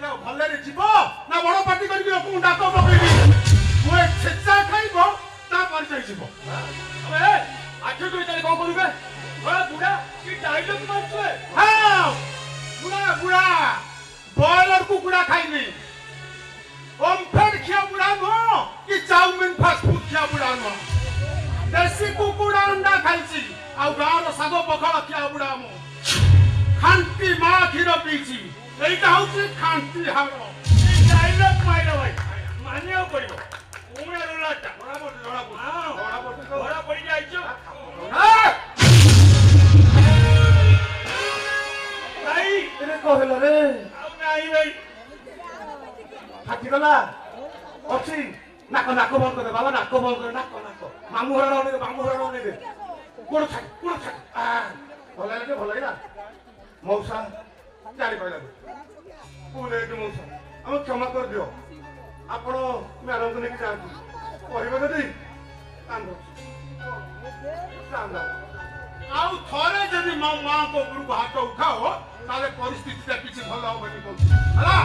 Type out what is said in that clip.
जाओ भले रे जीवो ना बड़ पार्टी करके लोक डाक पकेबी मुए छेचा खाइबो ता परिचय जीवो अबे आखिर तू इतने कौन करूँगा बड़ा बुढ़ा कि डायलॉग मारते हैं हाँ बुढ़ा बुढ़ा बॉयलर कुकुड़ा खाइबी ओमफेड खिया बुढ़ा नो कि चाउमिन फास्ट फूड खिया बुढ़ा नो देसी कुकुड़ा अंडा खाइছি ଆଉ ଗାଁର ଶାଗ ପଖାଳ ଖିଆ ବୁଢା ମୁଁ ଖାଣ୍ଟି ମା କ୍ଷୀର ପିଇଛି ଏଇଟା ହଉଛି ଖାଣ୍ଟି ହାଡ଼ डायलॉग माइला भाई मानियो पड़िबो उमे रोलाटा ଜଣା ପଡୁଛି हां बड़ा पड़ी जाइछो भाई ଏରେ କହିଲ ରେ अब नहीं भाई ଫାଟିଗଲା ଅଛି ନାକ ନାକ ବନ୍ଦ କରିଦେ ବାବା ନାକ ବନ୍ଦ କରିଦେ ନାକ ନାକ ମାମୁଁ ଘର ଅନେଇବେ ମାମୁଁ ଘର ଅନେଇବେ ଗୋଡ଼ ଛାଟି ଭଲ ଲାଗିଲା ଭଲ ଲାଗିଲା ମଉସା ଜାଣି କହିଲା ଭୁଲ ହେଇଛି ମଉସା ଆମେ କ୍ଷମା କରିଦିଅ ଆପଣ ମ୍ୟାଡମକୁ ନେଇକି ଯାଆନ୍ତୁ କହିବେ ଯଦି କାନ୍ଦ ଆଉ ଥରେ ଯଦି ମୋ ମାଙ୍କ ଉପରକୁ ହାତ ଉଠାଅ ତାହେଲେ ପରିସ୍ଥିତିଟା କିଛି ଭଲ ହବନି କହୁଛି ହେଲା